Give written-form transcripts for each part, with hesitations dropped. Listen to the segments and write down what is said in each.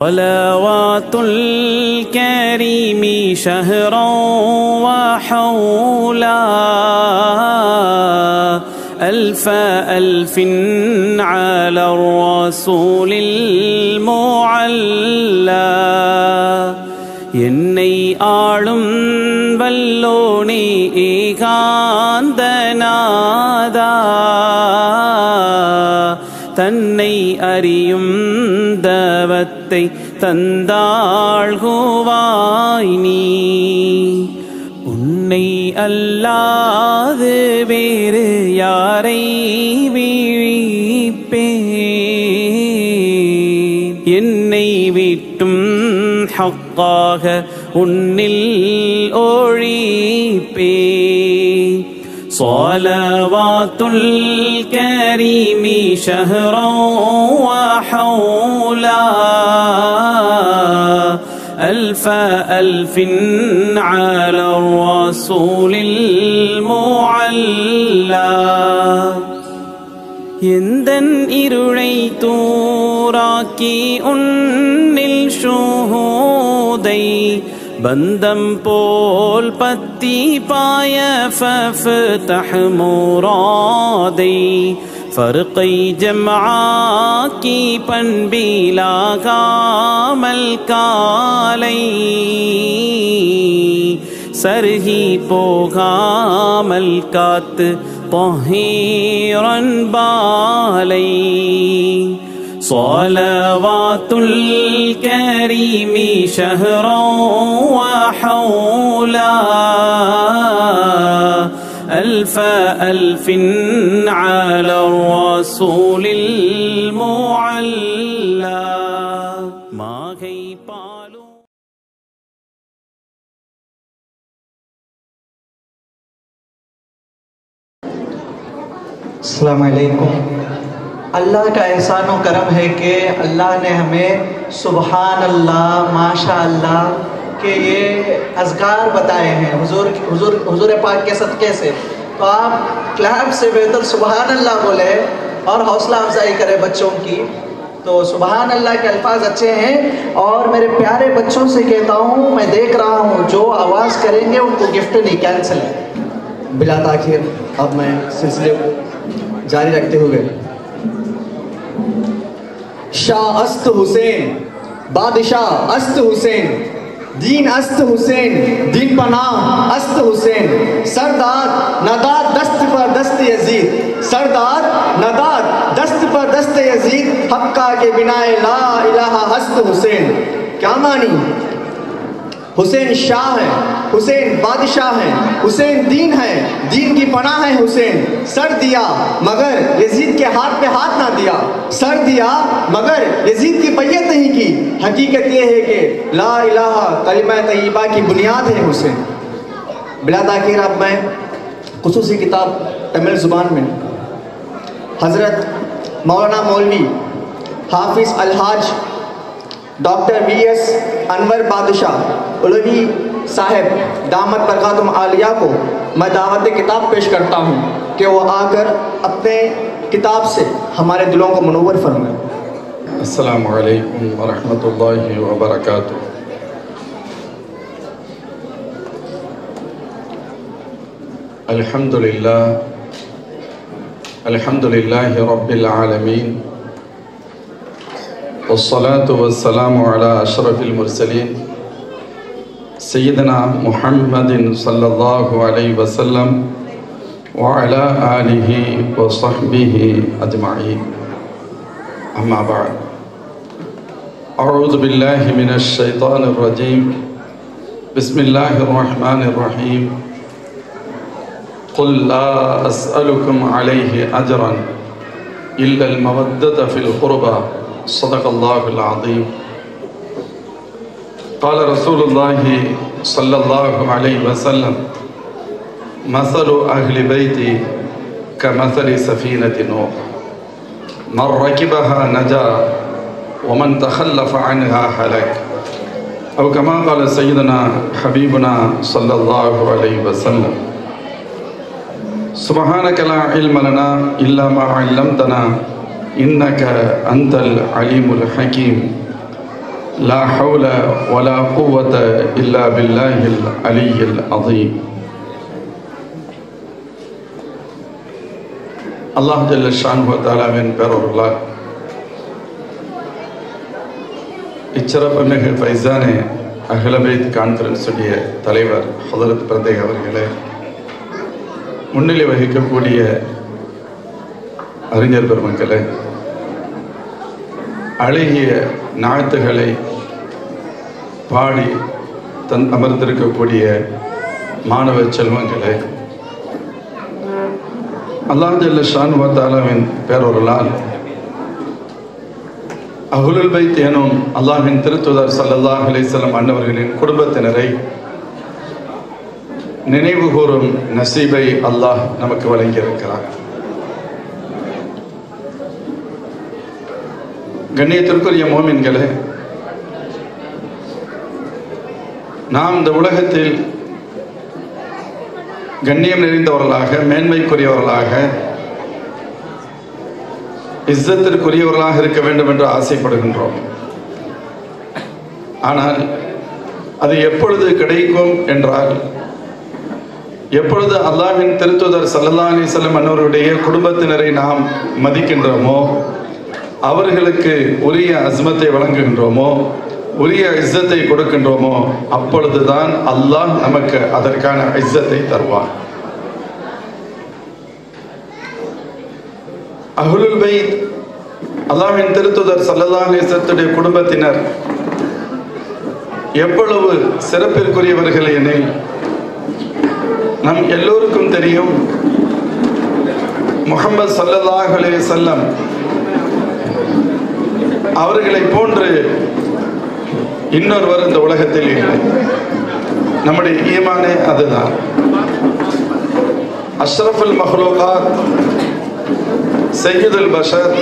صلوات الكريم شهرا وحولا ألف ألف على الرسول المعلى என்னை ஆளும் வல்லோனே ஏகாந்தநாதா தன்னை அறியும் தவத்தை தந்தாழ்குவாய் நீ உன்னை அல்லாது வேறு யாரை வீழிப்பேன் என்னை விட்டும் ஹக்காக உன்னில் ஒழிப்பேன் صلوات الكريم شهرا وحولا ألف ألف على الرسول المعلى எந்தன் இருளை தூராக்கி உன்னில் ஷுஹூதை பந்தம் போல் பத்தி பாய ஃபஃப்தஹ் முராதை ஃபர்கை ஜம்ஆக்கி பண்பிலாகாமல் காலை சருகி போகாமல் காத்து طهيرا بالي صلوات الكريم شهرا وحولا ألف ألف على الرسول المعلى ما هي بالو. السلام علیکم. اللہ کا احسان و کرم ہے کہ اللہ نے ہمیں سبحان اللہ ماشاء اللہ کے یہ اذکار بتائے ہیں حضور پاک کے صدقے سے. تو آپ کلیپ سے بہتر سبحان اللہ بولے اور حوصلہ افزائی کرے بچوں کی. تو سبحان اللہ کے الفاظ اچھے ہیں اور میرے پیارے بچوں سے کہتا ہوں میں دیکھ رہا ہوں جو آواز کریں گے ان کو گفٹ نہیں کینسل ہے. بلا تاخیر اب میں سلسلے جاری رکھتے ہوئے شاہ است حسین بادشاہ است حسین دین است حسین دین پناہ است حسین سردار نداد دست پر دست یزید سردار نداد دست پر دست یزید حقہ کے بنا لا الہ ہست حسین. کیا معنی؟ حسین شاہ ہے حسین بادشاہ ہے حسین دین ہے دین کی پناہ ہے حسین. سر دیا مگر یزید کے ہاتھ پہ ہاتھ نہ دیا سر دیا مگر یزید کی بیعت نہیں کی. حقیقت یہ ہے کہ لا الہ کلمہ طیبہ کی بنیاد ہے حسین. بلا تاخیر اب میں خصوصی کتاب تمل زبان میں حضرت مولانا مولوی حافظ الحاج ڈاکٹر وی ایس انور بادشاہ علوی صاحب دامت برکاتہم عالیہ کو میں دعوت کتاب پیش کرتا ہوں کہ وہ آ کر اپنے کتاب سے ہمارے دلوں کو منور فرمائیں. السلام علیکم ورحمۃ اللہ وبرکاتہ. الحمد للہ رب العالمین والصلاة والسلام على اشرف المرسلین سیدنا محمد صلی اللہ علیہ وسلم وعلى آلہ وصحبہ اجمعین. اما بعد اعوذ باللہ من الشیطان الرجیم بسم اللہ الرحمن الرحیم قل لا اسألكم علیہ اجرا الا المودۃ فی القربى صدق اللہ العظیم. قال رسول اللہ صلی اللہ علیہ وسلم مثل اہل بیتی کمثل سفینۃ نوح من رکبها نجا ومن تخلف عنها هلك او کما قال سیدنا حبیبنا صلی اللہ علیہ وسلم. سبحانک لا علم لنا الا ما علمتنا انك انت العلیم الحکیم. لا حول ولا قوة إلا بالله العلي العظيم. அல்லாஹ் ஜல்ல ஷானுஹு வ தஆலாவின் பேரருளால் இச்சிறப்புமிகு ஃபைசானே அஹ்லபைத் கான்ஃபரன்ஸுடைய தலைவர் ஹதரத் பிரதேக் அவர்களே, முன்னிலை வகிக்கக்கூடிய அறிஞர் பெருமக்களே, அழகிய நாத்துகளை பாடி அமர்ந்திருக்கக்கூடிய மாணவ செல்வங்களே, அல்லாஹ் ஜல்ல ஷானுஹு வ தஆலாவின் பேரருளால் அஹ்லுல் பைத் எனும் அல்லாஹ்வின் திருத்தூதர் ஸல்லல்லாஹு அலைஹி வஸல்லம் அன்னவர்களின் குடும்பத்தினரை நினைவு கூறும் நசீபை அல்லாஹ் நமக்கு வழங்கியிருக்கிறார். கண்ணியத்திற்குரிய மோமின்களே, நாம் இந்த உலகத்தில் கண்ணியம் நிறைந்தவர்களாக, மேன்மைக்குரியவர்களாக, இஸ்ஸத்திற்குரியவர்களாக இருக்க வேண்டும் என்று ஆசைப்படுகின்றோம். ஆனால் அது எப்பொழுது கிடைக்கும் என்றால், எப்பொழுது அல்லாஹ்வின் திருத்தூதர் ஸல்லல்லாஹு அலைஹி வஸல்லம் அன்னவருடைய குடும்பத்தினரை நாம் மதிக்கின்றோமோ, அவர்களுக்கு உரிய அஸ்மத்தை வழங்குகின்றோமோ, உரிய இஸ்ஸத்தை கொடுக்கின்றோமோ, அப்பொழுதுதான் அல்லாஹ் நமக்கு அதற்கான இஸ்ஸத்தை தருவான். அஹ்லுல் பைத் அல்லாஹ்வின் திருத்தூதர் ஸல்லல்லாஹு அலைஹி வஸல்லம் குடும்பத்தினர் எவ்வளவு சிறப்பிற்குரியவர்கள் எனில், நம் எல்லோருக்கும் தெரியும், முஹம்மது ஸல்லல்லாஹு அலைஹி வஸல்லம் அவர்களை போன்று இன்னொருவர் இந்த உலகத்தில் இல்லை. நம்முடைய ஈமானே அதுதான். அஷ்ரஃபுல் மஹ்லூகாத், சய்யிதுல் பஷர்,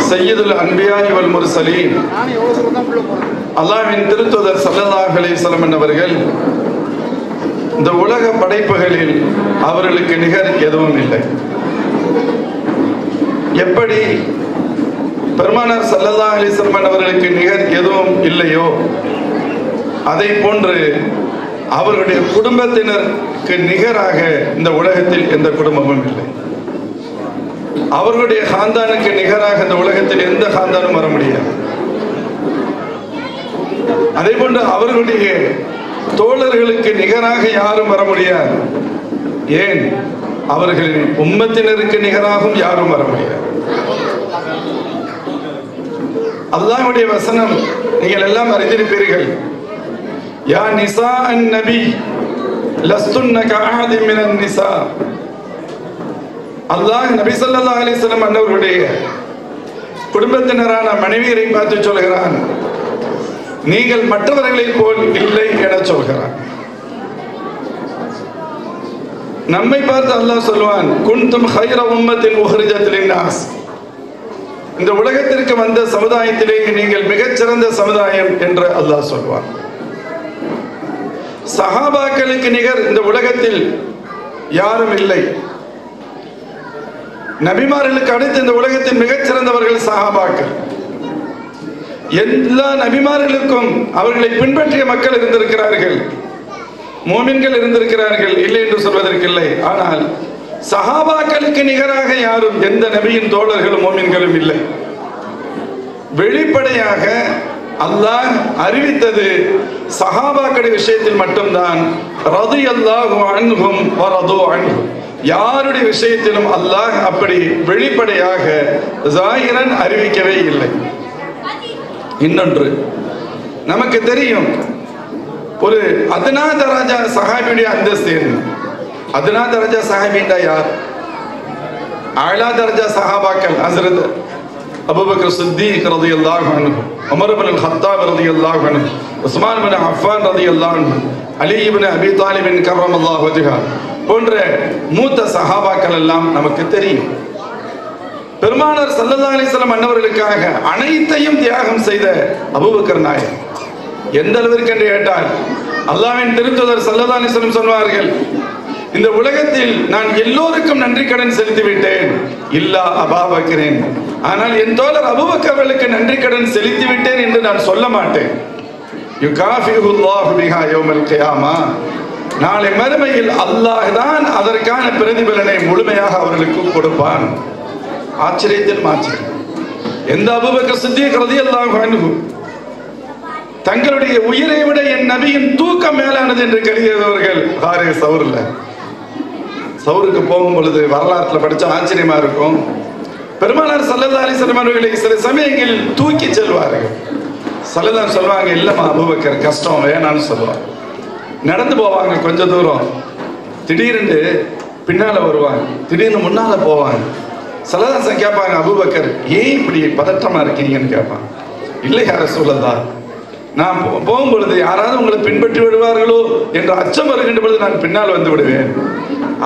சய்யிதுல் அன்பியா வல் முர்சலீன், அல்லாஹ்வின் திருத்தூதர் ஸல்லல்லாஹு அலைஹி வஸல்லம் அவர்கள் இந்த உலக படைப்புகளில் அவர்களுக்கு நிகர் எதுவும் இல்லை. எப்படி பெருமானார் ஸல்லல்லாஹு அலைஹி வஸல்லம் அவர்களுக்கு நிகர் எதுவும் இல்லையோ, அதை போன்று அவருடைய குடும்பத்தினருக்கு நிகராக இந்த உலகத்தில் எந்த குடும்பமும் இல்லை. அவர்களுடைய காந்தானுக்கு நிகராக இந்த உலகத்தில் எந்த காந்தானும் வர முடியாது. அதே போன்று அவர்களுடைய தோழர்களுக்கு நிகராக யாரும் வர முடியாது. ஏன்? அவர்களின் உம்மத்தினருக்கு நிகராகவும் யாரும் வர முடியாது. அல்லாஹ்வுடைய வசனம் நீங்கள் எல்லாம் அறிந்திருப்பீர்கள். யா நிசா அன் நபி லஸ்துன்ன கஅஹதின் மினன் நிசா. அல்லாஹ் நபி ஸல்லல்லாஹு அலைஹி வஸல்லம் அன்னவருடைய குடும்பத்தினரான மனைவியரை பார்த்து சொல்கிறான், நீங்கள் மற்றவர்களைப் போல் இல்லை என சொல்கிறான். நம்மை பார்த்து அல்லாஹ் சொல்வான், குன்தும் கைர உம்மத்தின் உஹ்ரிஜத் லின்னாஸ். இந்த உலகத்திற்கு வந்த சமுதாயத்திலேயே நீங்கள் மிகச்சிறந்த சமுதாயம் என்று அல்லாஹ் சொல்வான். சஹாபாக்களுக்கு நிகர் இந்த உலகத்தில் யாரும் இல்லை. நபிமார்களுக்கு அடுத்து இந்த உலகத்தில் மிகச்சிறந்தவர்கள் சஹாபாக்கள். எல்லா நபிமார்களுக்கும் அவர்களை பின்பற்றிய மக்கள் இருந்திருக்கிறார்கள், மோமின்கள் இருந்திருக்கிறார்கள், இல்லை என்று சொல்வதற்கில்லை. ஆனால் சஹாபாக்களுக்கு நிகராக யாரும் எந்த நபியின் தோழர்களும் மோமின்களும் இல்லை. வெளிப்படையாக அல்லாஹ் அறிவித்தது சஹாபாக்களுடைய விஷயத்தில் மட்டும்தான். ரலியல்லாஹு அன்ஹும் வ ரது அன்ஹு. யாருடைய விஷயத்திலும் அல்லாஹ் அப்படி வெளிப்படையாக ஸாஹிரன் அறிவிக்கவே இல்லை. இன்னொன்று நமக்கு தெரியும், ஒரு அத்னா தரஜா சஹாபியுடைய அந்தஸ்து என்ன? அத்னா தரஜா சஹாபின்னா யார்? ஆலா தரஜா சஹாபாக்கள் ஹஸ்ரத் அபூபக்கர் சித்தீக் ரலியல்லாஹு அன்ஹு, உமர் இப்னு அல்-கத்தாப் ரலியல்லாஹு அன்ஹு, உஸ்மான் இப்னு அஃபான் ரலியல்லாஹு அன்ஹு, அலி இப்னு அபி தாலிப் கர்ரமல்லாஹு வஜ்ஹா போன்ற மூத்த சஹாபாக்கள் எல்லாம் நமக்கு தெரியும். பெருமானார் ஸல்லல்லாஹு அலைஹி வஸல்லம் அன்னவர்களுக்காக அனைத்தையும் தியாகம் செய்த அபூபக்கர் நாயகம் எந்த அளவிற்கு என்று கேட்டால், அல்லாஹ்வின் திருத்தூதர் ஸல்லல்லாஹு அலைஹி வஸல்லம் சொன்னார்கள், இந்த உலகத்தில் நான் எல்லோருக்கும் நன்றி கடன் செலுத்தி விட்டேன் இல்லா அபூபக்கரின், ஆனால் என் தோழர் அபூபக்கர் அவர்களுக்கு நன்றி கடன் செலுத்தி விட்டேன் என்று நான் சொல்ல மாட்டேன். யுகாஃபிஹுல்லாஹு பிஹா யௌமல் கியாமா, நாளை மறுமையில் அல்லாஹ் தான் அதற்கான பிரதிபலனை முழுமையாக அவர்களுக்கு கொடுப்பான். ஆச்சரியத்தில் ஆச்சரியம். எந்த அபூபக்கர் சித்திக் ரலியல்லாஹு அன்ஹு தங்களுடைய உயிரை விட என் நபியின் தூக்கம் மேலானது என்று கருதியவர்கள் ஹாரே சௌர்ல. சௌருக்கு போகும் பொழுது வரலாற்றுல படிச்ச ஆச்சரியமா இருக்கும். பெருமானார் ஸல்லல்லாஹு அலைஹி வஸல்லம் அவர்களை சில சமயங்களில் தூக்கி செல்வார்கள். ஸல்லல்லாஹு சொல்லுவாங்க, இல்லம்மா அபூபக்கர் கஷ்டம் வேணான்னு சொல்லுவாங்க. நடந்து போவாங்க கொஞ்ச தூரம், திடீர்னு பின்னால வருவாங்க, திடீர்னு முன்னால போவாங்க. ஸல்லல்லாஹு கேட்பாங்க, அபூபக்கர் ஏன் இப்படி பதற்றமா இருக்கீங்கன்னு கேட்பாங்க. இல்லை யா ரசூலல்லாஹ், நான் போகும் பொழுது யாராவது உங்களை பின்பற்றி விடுவார்களோ என்ற அச்சம் வருகின்ற பொழுது நான் பின்னால் வந்து விடுவேன்.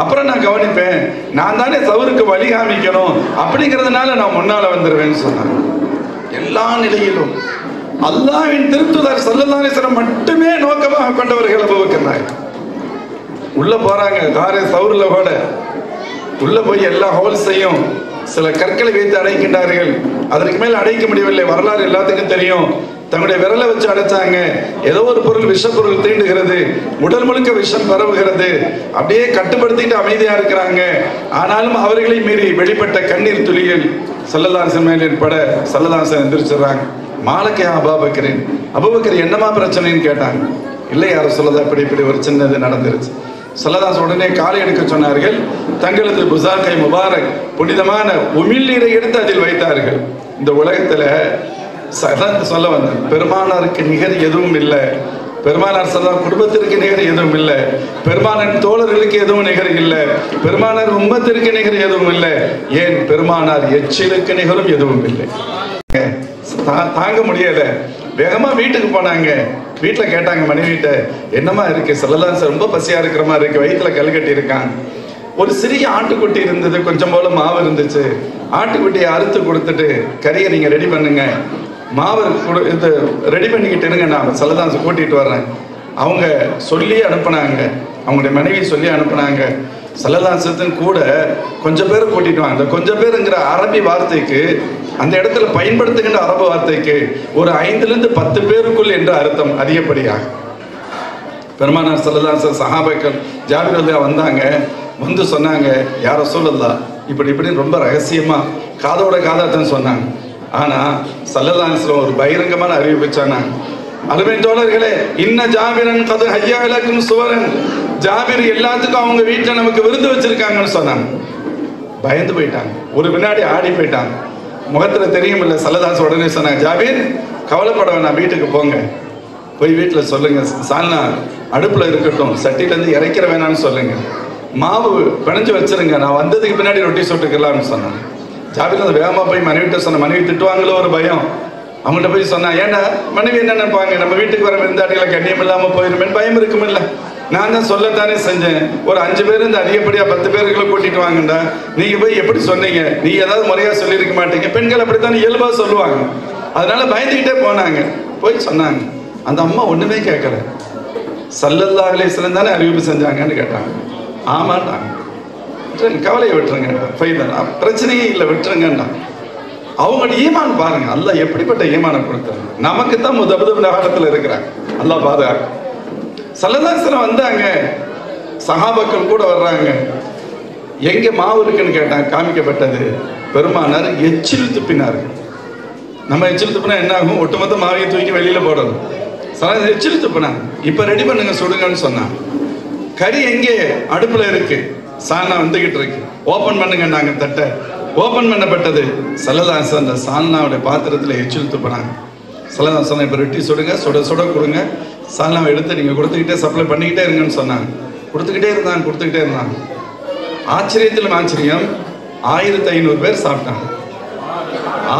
அப்புறம் நான் கவனிப்பேன், நான் தானே சவுருக்கு வழி காமிக்கணும், அப்படிங்கிறதுனால நான் முன்னால வந்துடுவேன்னு சொன்னாங்க. எல்லா நிலையிலும் அல்லாஹ்வின் திருத்துதர் ஸல்லல்லாஹு அலைஹி வஸல்லம் மட்டுமே நோக்கமாக கொண்டவர்கள் அபூபக்கர் நாயகம். உள்ள போறாங்க, காரே சவுர்ல கூட உள்ள போய் எல்லா ஹோல்ஸையும் சில கற்களை வைத்து அடைக்கின்றார்கள். அதற்கு மேல் அடைக்க முடியவில்லை. வரலாறு எல்லாத்துக்கும் தெரியும். தங்களுடைய விரலை வச்சு அடைச்சாங்க. ஏதோ ஒரு பொருள் விஷ பொருள் தீண்டுகிறது, உடல் முழுக்க விஷம் பரவுகிறது. அப்படியே கட்டுப்படுத்திட்டு அமைதியா இருக்கிறாங்க. ஆனாலும் அவர்களை மீறி வெளிப்பட்ட கண்ணீர் துளிகள் ஸல்லல்லாஹு அலைஹி வஸல்லம் பட ஸல்லல்லாஹு அலைஹி வஸல்லம் எந்திரிச்சிடுறாங்க. மாலக்கே அபூபக்கரின், அபூபக்கர் என்னமா பிரச்சனைன்னு கேட்டாங்க. இல்லை யாரும் சொல்லதா, இப்படி ஒரு சின்னது நடந்துருச்சு. ஸல்லல்லாஹு உடனே காலை எடுக்க சொன்னார்கள். தங்களது புசாக்கை முபாரக் புனிதமான உமிழ்நீரை எடுத்து அதில் வைத்தார்கள். இந்த உலகத்துல சொல்ல வந்தேன், பெருமானாருக்கு நிகர் எதுவும் இல்லை. பெருமானார் ஸல்லல்லாஹு குடும்பத்திற்கு நிகர் எதுவும் இல்லை. பெருமானார் தோழர்களுக்கு எதுவும் நிகர் இல்லை. பெருமானார் உம்மத்திற்கு நிகர் எதுவும் இல்லை. ஏன் பெருமானார் எச்சிலுக்கு நிகரும் எதுவும் இல்லை. தாங்க முடியல, வேகமா வீட்டுக்கு போனாங்க. வீட்டுல கேட்டாங்க மனைவிட்ட, என்னமா இருக்கு? ஸல்லல்லாஹு ரொம்ப பசியா இருக்கிற மாதிரி இருக்கு, வயிற்றுல கல் கட்டி இருக்கான். ஒரு சிறிய ஆட்டுக்குட்டி இருந்தது, கொஞ்சம் போல மாவு இருந்துச்சு. ஆட்டுக்குட்டியை அறுத்து கொடுத்துட்டு கறியை நீங்க ரெடி பண்ணுங்க, மாவு இது ரெடி பண்ணிக்கிட்டு இருங்க, நான் ஸல்லல்லாஹு கூட்டிட்டு வர்றேன். அவங்க சொல்லி அனுப்புனாங்க, அவங்களுடைய மனைவி சொல்லி அனுப்புனாங்க. ஸல்லல்லாஹு கூட கொஞ்சம் பேர் கூட்டிட்டு வாங்க. அந்த கொஞ்சம் பேருங்கிற அரபி வார்த்தைக்கு, அந்த இடத்துல பயன்படுத்துகின்ற அரபு வார்த்தைக்கு ஒரு 5லிருந்து 10 பேருக்குள் என்ற அர்த்தம் அதிகப்படியாக. பெருமானார் ஸல்லல்லாஹு சஹாபாக்கள் ஜாபிர் ரலியல்லாஹு வந்தாங்க. வந்து சொன்னாங்க, யா ரசூலல்லாஹ் இப்படி ரொம்ப ரகசியமா காதோட காதாத்தான் சொன்னாங்க. ஆனா ஸல்லல்லாஹு அலைஹி வஸல்லம் ஒரு பகிரங்கமான அறிவிப்பு சொன்னாங்க. அருமை தோழர்களே, இன்ன ஜாபிரன் கது ஹய்யா லக்கும் சுவரன், ஜாபிர் எல்லாத்துக்கும் அவங்க வீட்டுல நமக்கு விருந்து வச்சிருக்காங்கன்னு சொன்னாங்க. பயந்து போயிட்டாங்க, ஒரு வினாடி ஆடி போயிட்டாங்க. முகத்துல தெரியும் இல்ல. ஸல்லல்லாஹு உடனே சொன்னாங்க, ஜாபிர் கவலைப்பட வேணாம், வீட்டுக்கு போங்க, போய் வீட்டுல சொல்லுங்க சால்னா அடுப்புல இருக்கட்டும், சட்டில இருந்து இறக்கிற வேணாம்னு சொல்லுங்க, மாவு பிணைஞ்சு வச்சிருங்க, நான் வந்ததுக்கு பின்னாடி ரொட்டி சுட்டுக்கலாம்னு சொன்னாங்க. ஜாபிர் அந்த வேகமா போய் மனைவிட்ட சொன்ன. மனைவி திட்டுவாங்களோ ஒரு பயம். அவங்கள்ட்ட போய் சொன்னா, ஏன்னா மனைவி என்ன நினைப்பாங்க, நம்ம வீட்டுக்கு வர விருந்தாட்டிகளை கண்ணியம் இல்லாம போயிருமேன்னு பயம் இருக்கும் இல்ல. நான் தான் சொல்லத்தானே செஞ்சேன், ஒரு 5 பேர் இந்த அதிகப்படியா 10 பேர்களை கூட்டிட்டு வாங்கண்டா, நீங்க போய் எப்படி சொன்னீங்க, நீ ஏதாவது முறையா சொல்லியிருக்க மாட்டீங்க. பெண்கள் அப்படித்தான் இயல்பா சொல்லுவாங்க. அதனால பயந்துகிட்டே போனாங்க. போய் சொன்னாங்க. அந்த அம்மா ஒண்ணுமே கேட்கல. ஸல்லல்லாஹு அலைஹி வஸல்லம் தானே அறிவிப்பு செஞ்சாங்கன்னு கேட்டாங்க. ஆமாட்டாங்க. கவலையை விட்டுருங்க, பிரச்சனையே இல்லை, விட்டுருங்கண்டா. அவங்களோட ஈமான் பாருங்க, அல்லாஹ் எப்படிப்பட்ட ஈமானை கொடுத்தாங்க. நமக்கு தான் முதபுது நகரத்துல இருக்கிறாங்க, அல்லாஹ் பாதுகாக்க. ஸல்லல்லாஹு அலைஹி வஸல்லம் வந்தாங்க, சஹாபாக்கள் கூட வர்றாங்க. எங்க மாவு இருக்குன்னு கேட்டாங்க. காமிக்கப்பட்டது, பெருமானார் எச்சில் துப்பினார்கள். நம்ம எச்சில் துப்பினா என்ன ஆகும்? ஒட்டுமொத்த மாவையை தூக்கி வெளியில போடணும். எச்சில் துப்பினாங்க. இப்ப ரெடி பண்ணுங்க, சுடுங்கன்னு சொன்னாங்க. கறி எங்கே? அடுப்புல இருக்கு, சால்னா வந்துகிட்டு இருக்கு, ஓபன் பண்ணுங்க. நாங்க தட்டை ஓபன் பண்ணப்பட்டது. ஸல்லல்லாஹு அலைஹி வஸல்லம் அந்த சால்னாவுடைய பாத்திரத்துல எச்சில் துப்பினாங்க. ஸல்லல்லாஹு அலைஹி வஸல்லம் இப்ப ரொட்டி சுடுங்க, சுட சுட கொடுங்க, சால்னாவை எடுத்து நீங்க கொடுத்துக்கிட்டே சப்ளை பண்ணிக்கிட்டே இருங்கன்னு சொன்னாங்க. கொடுத்துக்கிட்டே இருந்தாங்க. ஆச்சரியத்திலும் ஆச்சரியம், 1500 பேர் சாப்பிட்டாங்க.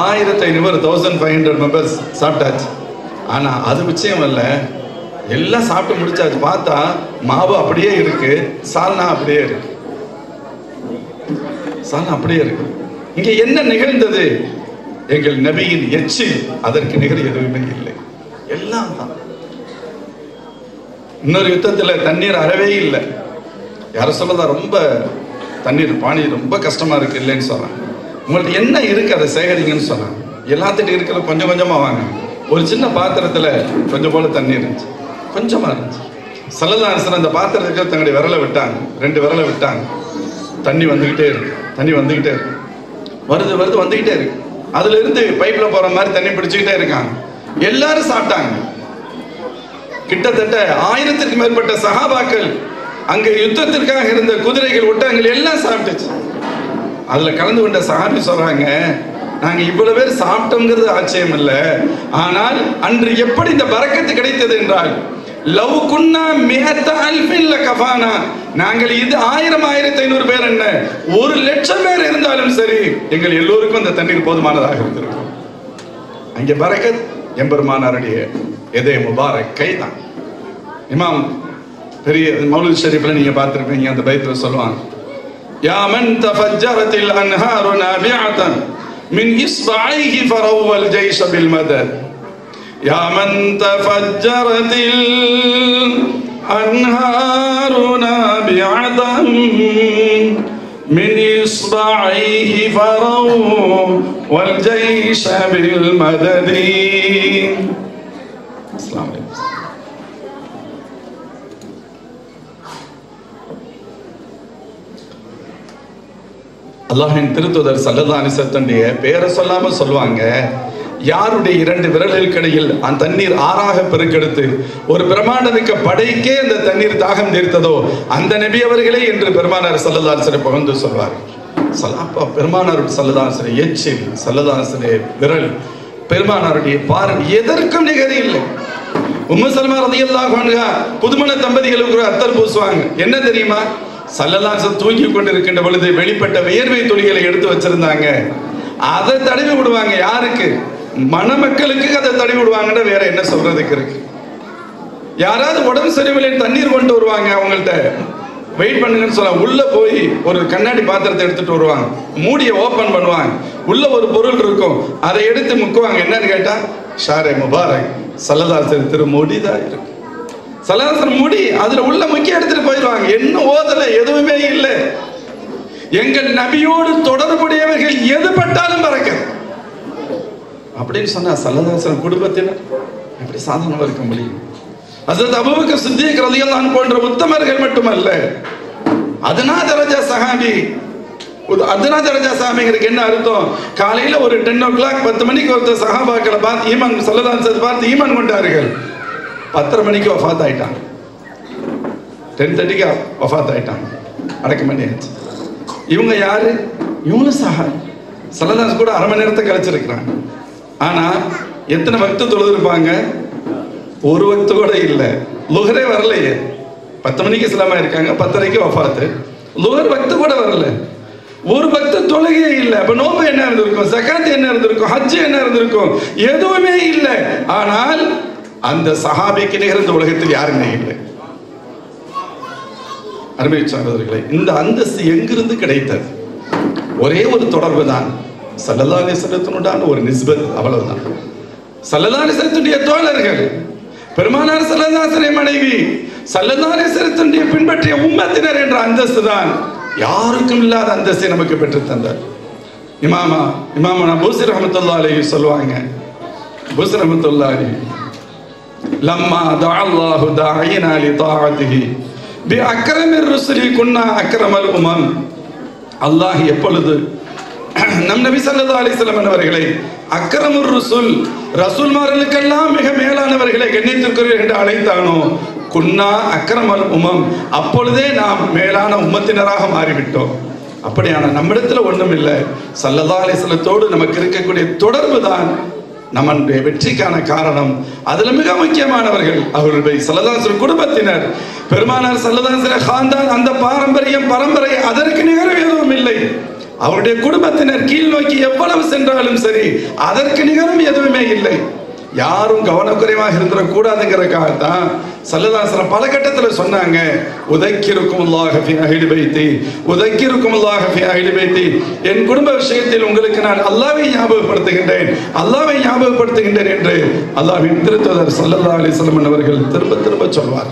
1500 1500 மெம்பர்ஸ் சாப்பிட்டாச்சு. ஆனா அது விஷயம் அல்ல, எல்லாம் சாப்பிட்டு முடிச்சாச்சு. பார்த்தா மாவு அப்படியே இருக்கு, சால்னா அப்படியே இருக்கு. இங்க என்ன நிகழ்ந்தது? எங்கள் நபியின் எச்சில், அதற்கு நிகர் எதுவுமே இல்லை, எல்லாம் தான். இன்னொரு யுத்தத்துல தண்ணீர் அறவே இல்லை. யாரும் சொல்லதா ரொம்ப தண்ணீர் பானி ரொம்ப கஷ்டமா இருக்கு இல்லைன்னு சொல்றாங்க. உங்கள்ட்ட என்ன இருக்கு அதை சேகரிங்கன்னு சொன்னாங்க. எல்லாத்திட்டும் இருக்கிற கொஞ்சம் கொஞ்சமா வாங்க. ஒரு சின்ன பாத்திரத்துல கொஞ்சம் போல தண்ணி இருந்துச்சு, கொஞ்சமா இருந்துச்சு. ஸல்லல்லாஹு அலைஹி வஸல்லம் அந்த பாத்திரத்துக்கு தங்களுடைய விரலை விட்டாங்க, 2 விரலை விட்டாங்க. தண்ணி வந்துகிட்டே இருக்கு, தண்ணி வந்துகிட்டே இருக்கு, வருது வருது வந்துகிட்டே இருக்கு. அதுல இருந்து பைப்ல போற மாதிரி தண்ணி பிடிச்சுக்கிட்டே இருக்காங்க. எல்லாரும் சாப்பிட்டாங்க. கிட்டத்தட்ட 1000க்கும் மேற்பட்ட சஹாபாக்கள், அங்க யுத்தத்திற்காக இருந்த குதிரைகள், ஒட்டகங்கள் எல்லாம் சாப்பிட்டுச்சு. அதுல கலந்து கொண்ட சஹாபி சொல்றாங்க, நாங்க இவ்வளவு பேர் சாப்பிட்டோங்கிறது ஆச்சரியம் இல்லை, ஆனால் அன்று எப்படி இந்த பரக்கத்து கிடைத்தது என்றால், லவ் குன்னா மிஹத்த அல்ஃபின் லகஃபானா, நாங்கள் இது 1000 1500 பேர் என்ன 1,00,000 பேர் இருந்தாலும் சரி எங்கள் எல்லோருக்கும் அந்த தண்ணீர் போதுமானதாக இருந்திருக்கும். அங்கே பரக்கத் எம்பெருமானாருடைய எதே முபாரக் கைதான். இமாம் பெரிய மௌலித் ஷரீஃப்ல நீங்க பார்த்திருப்பீங்க, அந்த பைத்துல சொல்லுவாங்க, யா மன் தஃபஜ்ஜரத்தில் அன்ஹாரு நாபிஅத்தன் மின் இஸ்பஐஹி ஃபரவல் ஜைஷ பில் மதத். யா மன் தஃபஜ்ஜரத்தில் அன்ஹாரு நாபிஅத்தன் மின் இஸ்பஐஹி ஃபரவல் ஜைஷ பில் மதத். அஸ்ஸலாமு அலைக்கும். அல்லாஹ்வின் திருத்தூதர் ஸல்லல்லாஹு அலைஹி வஸல்லம் பேரை சொல்லாம சொல்லுவாங்க, யாருடைய 2 விரல்களுக்கிடையில் அந்த தண்ணீர் ஆறாக பெருக்கெடுத்து ஒரு பிரமாண்டமிக்க படைக்கே அந்த தண்ணீர் தாகம் தீர்த்ததோ அந்த நபி அவர்களே என்று பெருமானார் ஸல்லல்லாஹு அலைஹி வஸல்லம் புகழ்ந்து சொல்வார். பெருமானார் ஸல்லல்லாஹு அலைஹி வஸல்லம் எச்சில், ஸல்லல்லாஹு அலைஹி வஸல்லம் விரல், பெருமானாருடைய பார்வை எதற்கும் நிகர் இல்லை. உம்மு சல்மா ரலியல்லாஹு அன்ஹா புதுமண தம்பதிகளுக்கு ஒரு அத்தர் பூசுவாங்க. என்ன தெரியுமா? ஸல்லல்லாஹு அலைஹி வஸல்லம் தூங்கி கொண்டிருக்கின்ற பொழுது வெளிப்பட்ட வியர்வை துளிகளை எடுத்து வச்சிருந்தாங்க, அதை தடவி விடுவாங்க. யாருக்கு? மணமக்களுக்கு அதை தடவி விடுவாங்கன்னு வேற என்ன சொல்றதுக்கு இருக்கு? யாராவது உடம்பு சரியில்லை தண்ணீர் கொண்டு வருவாங்க, அவங்கள்ட்ட வெயிட் பண்ணுங்கன்னு சொல்ல உள்ள போய் ஒரு கண்ணாடி பாத்திரத்தை எடுத்துட்டு வருவாங்க, மூடியை ஓபன் பண்ணுவாங்க, உள்ள ஒரு பொருள் இருக்கும், அதை எடுத்து முக்குவாங்க. என்னன்னு கேட்டா ஷாரே முபாரக் ஸல்லல்லாஹு அலைஹி வஸல்லம் திருமுடிதான் இருக்கு. ஸல்லல்லாஹு அலைஹி வஸல்லம் முடி, அதுல உள்ள முக்கிய எடுத்துட்டு போயிடுவாங்க. என்ன ஓதல, எதுவுமே இல்லை. எங்கள் நபியோடு தொடர்புடையவர்கள் எது பட்டாலும் பறக்க அப்படின்னு சொன்னா ஸல்லல்லாஹு அலைஹி வஸல்லம் குடும்பத்தினர் எப்படி சாதாரணமா இருக்க முடியும்? ஹஸரத் அபூபக்கர் சித்திக் ரலியல்லாஹு அன்ஹு போன்ற உத்தமர்கள் மட்டுமல்ல, அத்னா தரஜா சஹாபி. அத்னா தரஜா சஹாபிங்கிறதுக்கு என்ன அர்த்தம்? காலையில ஒரு 10 o'clock 10 மணிக்கு ஒருத்தர் சஹாபாக்களை பார்த்து ஈமான், ஸல்லல்லாஹு அலைஹி வஸல்லம் பார்த்து ஈமான் கொண்டார்கள். 10:30 மணிக்கு வஃபாத் ஆயிட்டாங்க, 10:30க்கு வஃபாத் ஆயிட்டாங்க, அடக்கம் பண்ணியாச்சு. இவங்க யாரு? இவங்க சஹாபி. ஸல்லல்லாஹு அலைஹி கூட 1/2 மணி நேரத்தை கழிச்சிருக்கிறாங்க. ஆனா எத்தனை வக்து தொழுது இருப்பாங்க? ஒரு வக்து கூட இல்லை. லுஹரே வரலையே. 10 மணிக்கு இஸ்லாமா இருக்காங்க, 10:30க்கு வஃபாத்து. லுஹர் வக்து கூட வரல, ஒரு வக்து தொழுகையே இல்லை. அப்ப நோம்பு என்ன இருந்திருக்கும்? ஜகாத் என்ன இருந்திருக்கும்? ஹஜ் என்ன இருந்திருக்கும்? எதுவுமே இல்லை. ஆனால் அந்த சஹாபிக்கு நிகர் இந்த உலகத்தில் யாருமே இல்லை. அருமை சகோதரர்களே, இந்த அந்தஸ்து எங்கிருந்து கிடைத்தது? ஒரே ஒரு தொடர்பு தான், ஸல்லல்லாஹு அலைஹி வஸல்லம் ஒரு நிஸ்பத், அவ்வளவுதான். ஸல்லல்லாஹு அலைஹி வஸல்லம் தோழர்கள், பெருமானார் ஸல்லல்லாஹு அலைஹி வஸல்லம் மனைவி, ஸல்லல்லாஹு அலைஹி வஸல்லம் பின்பற்றிய உம்மத்தினர் என்ற அந்தஸ்து தான் யாருக்கும் இல்லாத அந்தஸ்தை நமக்கு பெற்று தந்தார். இமாம் பூசி ரஹ்மத்துல்லாஹி அலைஹி சொல்லுவாங்க, பூசி ரஹ்மத்துல்லாஹி அலைஹி லம்மா தஅல்லாஹு தாயினா லிதாஅத்திஹி பி அக்ரமிர் ருசுலி குன்னா அக்ரமல் உமம். அல்லாஹ் எப்பொழுது நம் நபி ஸல்லல்லாஹு அலைஹி வஸல்லம் அவர்களை அக்ரமுர் ருசுல், ரசூல்மார்களுக்கெல்லாம் மிக மேலானவர்களை கண்ணியத்திற்குரியவர்கள் என்று அழைத்தானோ, குன்னா அக்ரமல் உமம், அப்பொழுதே நாம் மேலான உம்மத்தினராக மாறிவிட்டோம். அப்படியான நம்மிடத்துல ஒண்ணும் இல்லை. ஸல்லல்லாஹு அலைஹி வஸல்லத்தோடு நமக்கு இருக்கக்கூடிய தொடர்பு தான் நம்முடைய வெற்றிக்கான காரணம். அதுல மிக முக்கியமானவர்கள் அவர்களுடைய ஸல்லல்லாஹு அலைஹி வஸல்லம் குடும்பத்தினர். பெருமானார் ஸல்லல்லாஹு அலைஹி வஸல்லம் காந்தான், அந்த பரம்பரை அதற்கு நிகரம் எதுவும் இல்லை. அவருடைய குடும்பத்தினர் கீழ் நோக்கி எவ்வளவு சென்றாலும் சரி அதற்கு நிகரம் எதுவுமே இல்லை. யாரும் கவனக்குறைவாக இருந்துடக்கூடாதுங்கிறதுக்காகத்தான் ஸல்லல்லாஹு அலைஹி வஸல்லம் பல கட்டத்தில் சொன்னாங்க, உதக்கிருக்குமுல்லாஹ ஃபீ அஹ்லி பைத்தி, உதக்கிருக்குமுல்லாஹ ஃபீ அஹ்லி பைத்தி, என் குடும்ப விஷயத்தில் உங்களுக்கு நான் அல்லாஹ்வை ஞாபகப்படுத்துகின்றேன் என்று அல்லாஹ்வின் திருத்தூதர் ஸல்லல்லாஹு அலைஹி வஸல்லம் அவர்கள் திரும்ப திரும்ப சொல்வார்.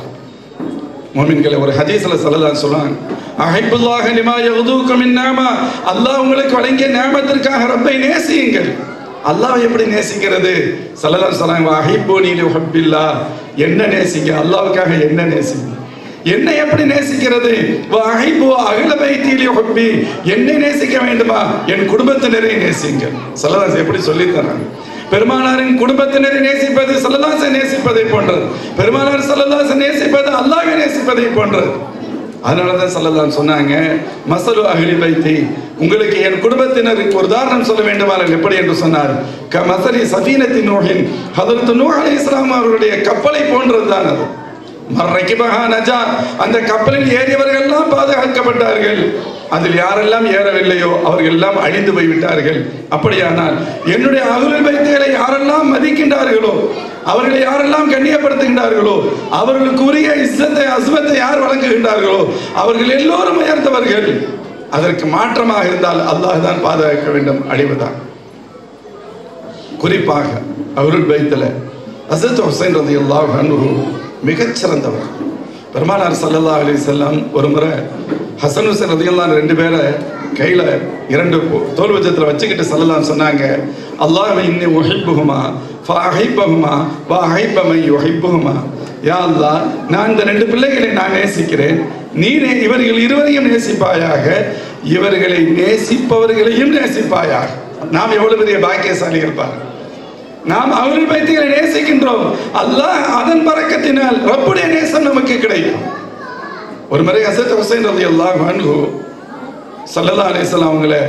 முஃமின்களை ஒரு ஹதீஸ்ல ஸல்லல்லாஹு சொல்றாங்க, அஹிப்புல்லாஹ லிமா யகுதுக மின் நிஅமா, அல்லாஹ் உங்களுக்கு வழங்கிய நிஅமத்திற்காக ரப்பை நேசியுங்கள். அல்லாஹ் எப்படி நேசிக்கிறது? ஸல்லல்லாஹு அலைஹி வஸல்லம் அஹிப்புனி லிஹுப்பில்லாஹ், என்ன நேசிங்க, அல்லாஹ்வுக்காக என்ன நேசிங்க. என்னை எப்படி நேசிக்கிறது? வஹிப்பு அஹ்ல பைத்தி லிஹுப்பி, என்னை நேசிக்க வேண்டுமா என் குடும்பத்தினரை நேசிங்க. ஸல்லல்லாஹு எப்படி சொல்லி தராங்க? பெருமானாரின் குடும்பத்தினரை நேசிப்பது ஸல்லல்லாஹு நேசிப்பதை போன்றது. பெருமானார் ஸல்லல்லாஹு நேசிப்பது அல்லாஹ்வை நேசிப்பதை போன்றது. அதனாலதான் ஸல்லல்லாஹு சொன்னாங்க, மஸலு அஹ்லி பைத்தி, உங்களுக்கு என் குடும்பத்தினருக்கு ஒரு உதாரணம் சொல்ல வேண்டுமானால் எப்படி என்று சொன்னார், கமஸலி சஃபீனத்தி நூஹின், ஹதரத் நூஹ் அலைஹிஸ்ஸலாம் அவர்களுடைய கப்பலை போன்றதுதான் அது. மர்ரகிபஹா நஜா, அந்த கப்பலில் ஏறியவர்கள் எல்லாம் பாதுகாக்கப்பட்டார்கள், அதில் யாரெல்லாம் ஏறவில்லையோ அவர்கள் எல்லாம் அழிந்து போய்விட்டார்கள். அப்படியானால் என்னுடைய அஹ்லுல் பைத்திகளை யாரெல்லாம் மதிக்கின்றார்களோ, அவர்களை யாரெல்லாம் கண்ணியப்படுத்துகின்றார்களோ, அவர்களுக்கு உரிய இஸ்ஸத்தை அஸ்மத்தை யார் வழங்குகின்றார்களோ அவர்கள் எல்லோரும் உயர்ந்தவர்கள். அதற்கு மாற்றமாக இருந்தால் அல்லாஹ் தான் பாதுகாக்க வேண்டும், அழிவுதான். குறிப்பாக அஹ்லுல் பைத்துல ஹஸரத் ஹுசைன் ரலியல்லாஹு அன்ஹு மிகச்சிறந்தவர். பெருமானார் ஸல்லல்லாஹு அலைஹி வஸல்லம் ஒரு முறை ஹசன் ஹுசைன் ரலியல்லாஹு ரெண்டு பேரை கையில இரண்டு தோல்வஜத்துல வச்சுக்கிட்டு ஸல்லல்லாஹு சொன்னாங்க, அல்லாஹ் இன்னி உஹிப்புஹுமா ஃபஅஹிப்புஹுமா வஅஹிப்ப மன் யுஹிப்புஹுமா, யா அல்லாஹ் நான் இந்த ரெண்டு பிள்ளைகளை நான் நேசிக்கிறேன், நீ இவர்கள் இருவரையும் நேசிப்பாயாக, இவர்களை நேசிப்பவர்களையும் நேசிப்பாயாக. நாம் எவ்வளவு பெரிய பாக்கியசாலிகள் பாருங்க. நாம் அஹ்லுல் பைத்திகளை நேசிக்கின்றோம், அல்லாஹ் அதன் பரக்கத்தினால் ரப்புடைய நேசம் நமக்கு கிடைக்கும். ஒரு முறை ஹஸரத் ஹுசைன் ரலியல்லாஹு அன்ஹு ஸல்லல்லாஹு அலைஹி வஸல்லம் அவங்களை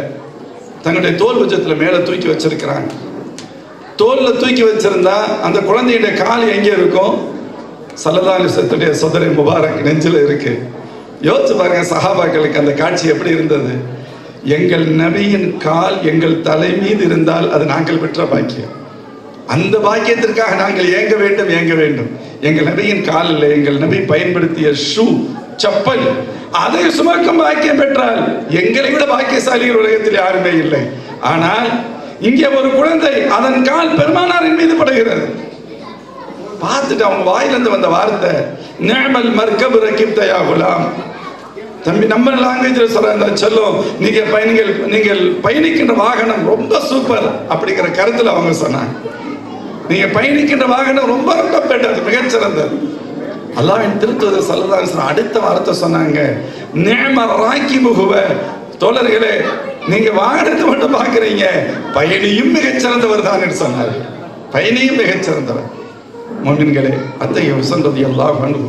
தங்களுடைய தோல் உச்சத்துல மேல தூக்கி வச்சிருக்கிறாங்க. தோல்ல தூக்கி வச்சிருந்தா அந்த குழந்தையுடைய கால் எங்கே இருக்கும்? ஸல்லல்லாஹு அலைஹி வஸல்லத்துடைய சதரை முபாரக் நெஞ்சில இருக்கு. யோசிச்சு பாருங்க சஹாபாக்களுக்கு அந்த காட்சி எப்படி இருந்தது. எங்கள் நபியின் கால் எங்கள் தலை மீது இருந்தால் அது நாங்கள் பெற்ற பாக்கியம். அந்த பாக்கியத்திற்காக நாங்கள் ஏங்க வேண்டும். எங்கள் நபியின் கால் இல்லை, எங்கள் நபி பயன்படுத்திய ஷூ, செப்பல், அதை சுமக்கும் பாக்கியம் பெற்றால் எங்களை விட பாக்கியசாலிகள் உலகத்தில் யாருமே இல்லை. ஆனால் இங்கே ஒரு குழந்தை அதன் கால் பெருமானாரின் மீது படுகிறது. பார்த்துட்டு அவங்க வாயிலிருந்து வந்த வார்த்தை, நிஅமல் மர்கப் ரகிப்த யா குலாம், தம்பி நம்ம லாங்குவேஜில் சொல்ற செல்லும், நீங்கள் பயணிக்கின்ற வாகனம் ரொம்ப சூப்பர் அப்படிங்கிற கருத்துல அவங்க சொன்னாங்க. நீங்க பயணிக்கின்ற வாகனம் ரொம்ப ரொம்ப பெட்டர், மிகச்சிறந்தது. அல்லாஹ்வின் திருத்தூதர் ஸல்லல்லாஹு அலைஹி வஸல்லம் அடுத்த வார்த்தை சொன்னாங்க, நிஅம ராகிபுஹுவ, தோழர்களே நீங்க வாகனத்தை மட்டும் பார்க்குறீங்க, பயணியும் மிகச்சிறந்தவர் தான் என்று சொன்னார். பயணியும் மிகச்சிறந்தவர். முஃமின்களே, அத்தகைய ஹுசைன் ரலியல்லாஹு அன்ஹு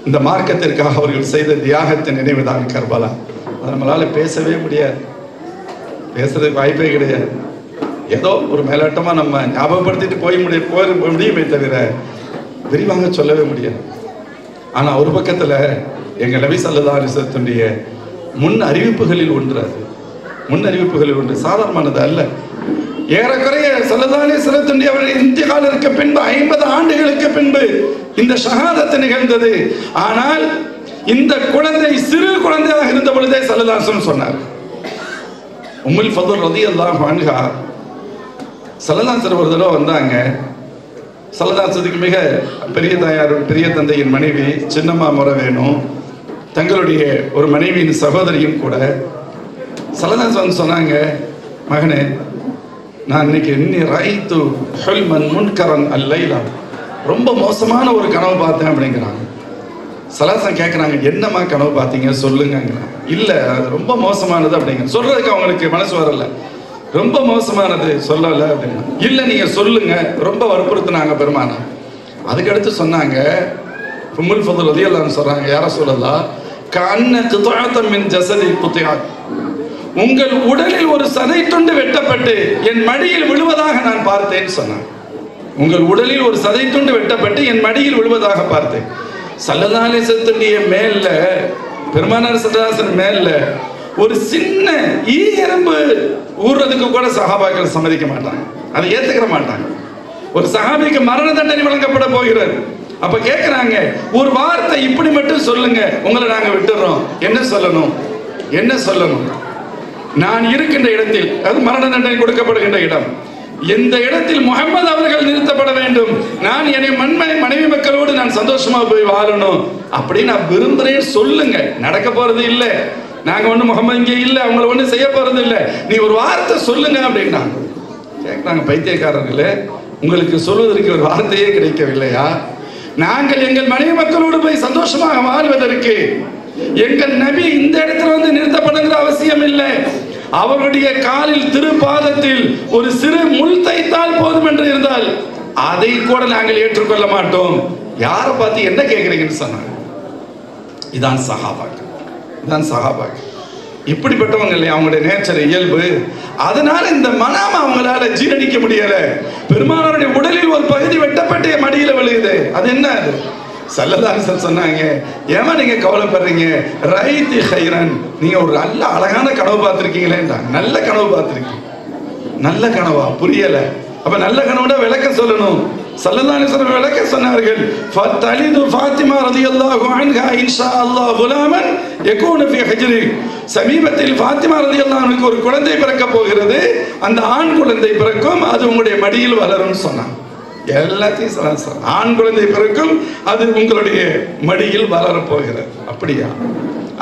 இந்த மார்க்கத்திற்காக அவர்கள் செய்த தியாகத்தின் நினைவுதான் கர்பலா. அது நம்மளால பேசவே முடியாது, பேசுறதுக்கு வாய்ப்பே கிடையாது. ஏதோ ஒரு மேலோட்டமா நம்ம ஞாபகப்படுத்திட்டு போய் முடியுமே தவிர விரிவாக சொல்லவே முடியாது. ஆனா ஒரு பக்கத்துல எங்க நபி ஸல்லல்லாஹு அலைஹி வஸல்லத்துடைய முன் அறிவிப்புகளில் ஒன்று, அது முன் அறிவிப்புகளில் ஒன்று, சாதாரணமானது அல்ல. ஏறக்குறைய ஸல்லல்லாஹு அலைஹி வஸல்லத்துடைய அவருடைய இன்திகாலுக்கு பின்பு 50 ஆண்டுகளுக்கு பின்பு இந்த ஷஹாதத் நிகழ்ந்தது. ஆனால் இந்த குழந்தை சிறு குழந்தையாக இருந்த பொழுதே ஸல்லல்லாஹு அலைஹி வஸல்லம் சொன்னார். உம்முல் ஃபதுல் ரலியல்லாஹு அன்ஹா ஸல்லல்லாஹு அலைஹி வஸல்லம் ஒரு தடவை வந்தாங்க. ஸல்லல்லாஹு அலைஹி வஸல்லம் மிக பெரிய தாயார், பெரிய தந்தையின் மனைவி சின்னம்மா முறை வேணும், தங்களுடைய ஒரு மனைவியின் சகோதரியும் கூட. ஸல்லல்லாஹு அலைஹி வஸல்லம் சொன்னாங்க, மகனே நான் இன்னைக்கு இன்னி ரைத்து ஹுல்மன் முன்கரன் அல்லைலா, ரொம்ப மோசமான ஒரு கனவு பார்த்தேன் அப்படிங்கிறாங்க. சலாசம் கேட்குறாங்க, என்னம்மா கனவு பார்த்தீங்க சொல்லுங்கிறாங்க. இல்லை அது ரொம்ப மோசமானது அப்படிங்க. சொல்றதுக்கு அவங்களுக்கு மனசு வரல, ரொம்ப மோசமானது சொல்லல அப்படின்னா. இல்லை நீங்க சொல்லுங்க, ரொம்ப வற்புறுத்தினாங்க பெருமானா. அதுக்கடுத்து சொன்னாங்க, உம்முல் ஃபதுல் ரலியல்லாஹு அன்ஹு சொல்றாங்க, யா ரசூலல்லாஹ் கஅன்ன கித்அத்தன் மின் ஜஸதி குத்திஅத், உங்கள் உடலில் ஒரு சதை துண்டு வெட்டப்பட்டு என் மடியில் விழுவதாக நான் பார்த்தேன் சொன்னான். உங்கள் உடலில் ஒரு சதை துண்டு வெட்டப்பட்டு என் மடியில் விழுவதாக பார்த்தேன். ஸல்லல்லாஹு அலைஹி வஸல்லம் மேல, பெருமானார் ஸல்லல்லாஹு அலைஹி வஸல்லம் மேல ஒரு சின்ன ஈ எறும்பு ஊர்றதுக்கு கூட சஹாபாக்கள் சம்மதிக்க மாட்டாங்க, அதை ஏத்துக்கிற மாட்டாங்க. ஒரு சஹாபிக்கு மரண தண்டனை வழங்கப்பட போகிறது. அப்ப கேட்கிறாங்க, ஒரு வார்த்தை இப்படி மட்டும் சொல்லுங்க, உங்களை நாங்க விட்டுறோம். என்ன சொல்லணும்? நான் இருக்கின்ற இடத்தில், அது மரண தண்டனை கொடுக்கப்படுகின்ற இடம், எந்த இடத்தில் முஹம்மது அவர்கள் நிறுத்தப்பட வேண்டும், நான் என்னை மனைவி மக்களோடு நான் சந்தோஷமா போய் வாழணும் அப்படின்னு நான் விரும்புறேன்னு சொல்லுங்க. நடக்க போறது இல்லை. நாங்க ஒண்ணு முகமது இங்கே இல்லை, அவங்கள ஒண்ணு செய்ய போறது இல்லை. நீ ஒரு வார்த்தை சொல்லுங்க அப்படின்னா கேட்கிறாங்க. பைத்தியக்காரர்களே, உங்களுக்கு சொல்வதற்கு ஒரு வார்த்தையே கிடைக்கவில்லையா? நாங்கள் எங்கள் மனைவி மக்களோடு போய் சந்தோஷமாக வாழ்வதற்கு எங்கள் நபி இந்த இடத்துல வந்து நிறுத்தப்படுகிற அவசியம் இல்லை. அவருடைய காலில் திருப்பாதத்தில் ஒரு சிறு முள் தைத்தால் போதும் என்று இருந்தால் அதை கூட நாங்கள் ஏற்றுக்கொள்ள மாட்டோம். யாரை பார்த்து என்ன கேட்கிறீங்கன்னு சொன்னாங்க. இதான் சஹாபாக்கள், இதான் சஹாபாக்கள். இப்படிப்பட்டவங்க இல்லையா அவங்களுடைய நேச்சர், இயல்பு. அதனால இந்த மனாம அவங்களால ஜீரணிக்க முடியல. பெருமானாருடைய உடலில் ஒரு பகுதி வெட்டப்பட்டு மடியில விழுகுது. அது என்ன? அது ஸல்லல்லாஹு அலைஹி வஸல்லம் சொன்னாங்க, ஏமா நீங்க கவலைப்படுறீங்க? ரைதி ஹைரன், நீங்க ஒரு நல்ல அழகான கனவு பார்த்திருக்கீங்களேன்றாங்க. நல்ல கனவு பார்த்திருக்கீங்க. நல்ல கனவா? புரியல. அப்ப நல்ல கனவோட விளக்கம் சொல்லணும். ஸல்லல்லாஹு அலைஹி வஸல்லம் விளக்க சொன்னார்கள். ஃபதலிது ஃபாத்திமா ரலியல்லாஹு அன்ஹா இன்ஷா அல்லாஹ் குலாமன் யகூனு ஃபீ ஹஜ்ரி. சமீபத்தில் ஃபாத்திமா ரலியல்லாஹு அன்ஹா ஒரு குழந்தை பிறக்க போகிறது. அந்த ஆண் குழந்தை பிறக்கும், அது உங்களுடைய மடியில் வளரும்னு சொன்னாங்க. எல்லாத்தையும் சொல்ல, ஆண் குழந்தை பிறக்கும், அது உங்களுடைய மடியில் வளரப் போகிறது. அப்படியா?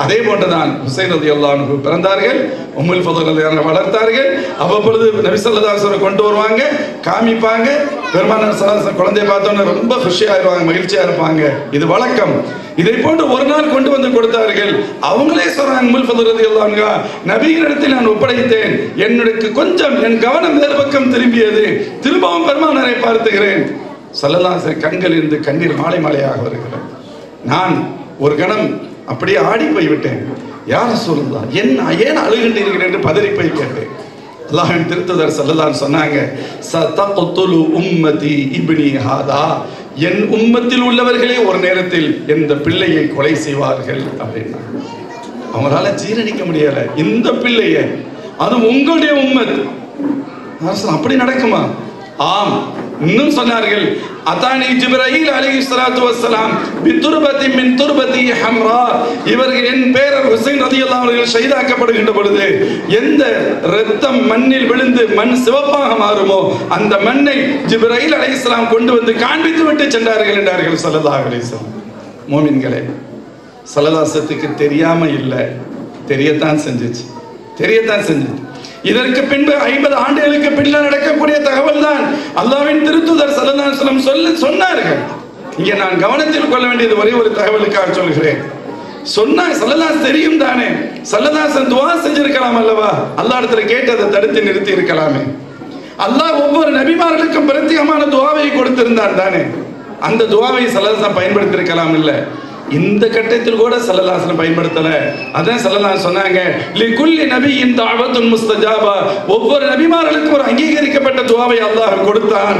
அதே போன்றுதான் ஹுசைன் ரலியல்லாஹு அன்ஹு பிறந்தார்கள். உம்முல் ஃபضல் ரலியல்லாஹு அன்ஹா வளர்த்தார்கள். அவ்வப்பொழுது நபி ஸல்லல்லாஹு அலைஹி வஸல்லம் கொண்டு வருவாங்க, காமிப்பாங்க. பெருமானார் ஸல்லல்லாஹு அலைஹி வஸல்லம் குழந்தையை பார்த்தோன்னே ரொம்ப குஷியாயிருவாங்க, மகிழ்ச்சியா இருப்பாங்க. இது வழக்கம். இதை போன்று ஒரு நாள் கொண்டு வந்து கொடுத்தார்கள். அவங்களே சொல்றாங்க, உம்முல் ஃபضல் ரலியல்லாஹு அன்ஹா, நபியினிடத்தில் நான் ஒப்படைத்தேன், என்னுடைய கொஞ்சம் என் கவனம் வேறு பக்கம் திரும்பியது, திரும்பவும் பெருமானாரை பார்த்துகிறேன். ஸல்லல்லாஹு அலைஹி வஸல்லம் கண்களில் இருந்து கண்ணீர் மாலை மாலையாக வருகிறது. நான் ஒரு கணம் அப்படியே ஆடி போய்விட்டேன். யார் ரசூலுல்லாஹ், ஏன் அழுகின்றீர்கள் என்று பதறி போய் கேட்டேன். அல்லாஹ்வின் திருத்தூதர் ஸல்லல்லாஹு அலைஹி வஸல்லம் சொன்னாங்க, சதக்துலு உம்மதி இப்னி ஹாதா, என் உம்மத்தில் உள்ளவர்களே ஒரு நேரத்தில் இந்த பிள்ளையை கொலை செய்வார்கள் அப்படின்னா. அவங்களால ஜீரணிக்க முடியல. இந்த பிள்ளையை, அது உங்களுடைய உம்மத். அப்படி நடக்குமா? ஆம். இன்னும் சொன்னார்கள், அதானி ஜிப்ரீல் அலைஹிஸ்ஸலாத்து வஸ்ஸலாம் பிதுர்பத்தி மின் துர்பத்தி ஹம்ரா. இவர்கள் என் பேரர் ஹுசைன் ரலியல்லாஹு அன்ஹு அவர்கள் ஷஹீதாக்கப்படுகின்ற பொழுது எந்த இரத்தம் மண்ணில் விழுந்து மண் சிவப்பாக மாறுமோ அந்த மண்ணை ஜிப்ரீல் அலைஹிஸ்ஸலாம் கொண்டு வந்து காண்பித்து விட்டு சென்றார்கள் என்றார்கள் ஸல்லல்லாஹு அலைஹி வஸல்லம். மோமின்களே, ஸல்லல்லாஹு அலைஹி வஸல்லம் தெரியாம இல்லை, தெரியத்தான் செஞ்சுச்சு, தெரியத்தான் செஞ்சுச்சு. இதற்கு பின்பு 50 ஆண்டுகளுக்கு பின்னால் நடக்கக்கூடிய தகவல் தான் அல்லாஹ்வின் திருத்தூதர் ஸல்லல்லாஹு அலைஹி வஸல்லம் சொன்னார்கள். இங்கே நான் கவனத்தில் கொள்ள வேண்டியது ஒரே ஒரு தகவலுக்காக சொல்கிறேன். சொன்னா ஸல்லல்லாஹு தெரியும் தானே, ஸல்லல்லாஹு அலைஹி வஸல்லம் துஆ செஞ்சிருக்கலாம் அல்லவா? அல்லாஹ் இடத்துல கேட்டு அதை தடுத்து நிறுத்தி இருக்கலாமே. அல்லாஹ் ஒவ்வொரு நபிமார்களுக்கும் பிரத்யேகமான துஆவை கொடுத்திருந்தார் தானே. அந்த துஆவை ஸல்லல்லாஹு அலைஹி வஸல்லம் பயன்படுத்தி இருக்கலாம் இல்ல? இந்த கட்டத்தில் கூட ஸல்லல்லாஹு அலைஹி வஸல்லம் பயன்படுத்தல. அதான் ஸல்லல்லாஹு சொன்னாங்க, லிகுல்லி நபியின் தஅவத்துன் முஸ்தஜாபா. ஒவ்வொரு நபிமார்களுக்கும் ஒரு அங்கீகரிக்கப்பட்ட துஆவை அல்லாஹ் கொடுத்தான்.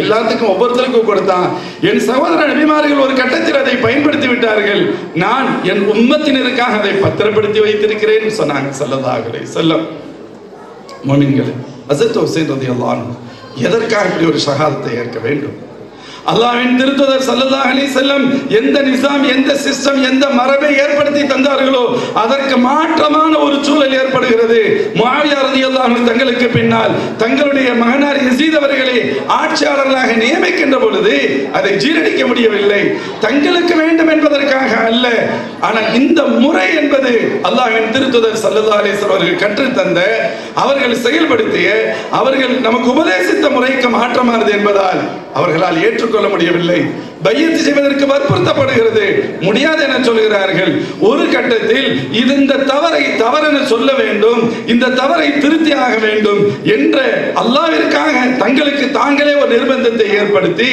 எல்லாத்துக்கும் ஒவ்வொருத்தருக்கும் கொடுத்தான். என் சகோதர நபிமார்கள் ஒரு கட்டத்தில் அதை பயன்படுத்தி விட்டார்கள். நான் என் உம்மத்தினருக்காக அதை பத்திரப்படுத்தி வைத்திருக்கிறேன் சொன்னாங்க ஸல்லல்லாஹு அலைஹி வஸல்லம். முஃமின்களே, ஹஸரத் ஹுசைன் ரலியல்லாஹு அன்ஹு எதற்காக இப்படி ஒரு ஷஹாதத்தை ஏற்க வேண்டும்? அல்லாஹ்வின் திருத்தூதர் ஸல்லல்லாஹு அலைஹி வஸல்லம் எந்த நிசாம், எந்த சிஸ்டம், எந்த மரபை ஏற்படுத்தி தந்தார்களோ அதற்கு மாற்றமான ஒரு சூழல் ஏற்படுகிறது. முஆவியா ரலியல்லாஹு அன்ஹு தங்களுக்கு பின்னால் தங்களுடைய மகனார் யஸீத் அவர்களை ஆட்சியாளர்களாக நியமிக்கின்ற பொழுது அதை ஜீரணிக்க முடியவில்லை. தங்களுக்கு வேண்டும் என்பதற்காக அல்ல, ஆனால் இந்த முறை என்பது அல்லாஹ்வின் திருத்தூதர் ஸல்லல்லாஹு அலைஹி வஸல்லம் அவர்கள் கற்றுத் தந்த, அவர்கள் செயல்படுத்திய, அவர்கள் நமக்கு உபதேசித்த முறைக்கு மாற்றமானது என்பதால் அவர்களால் ஏற்றுக்கொள்ள முடியவில்லை. பையத்து செய்வதற்கு வற்புறுத்தப்படுகிறது, முடியாது என சொல்கிறார்கள். ஒரு கட்டத்தில் இந்த தவறை தவறென சொல்ல வேண்டும், இந்த தவறை திருத்தி ஆக வேண்டும் என்ற அல்லாஹ்விற்காக தங்களுக்கு தாங்களே ஒரு நிர்பந்தத்தை ஏற்படுத்தி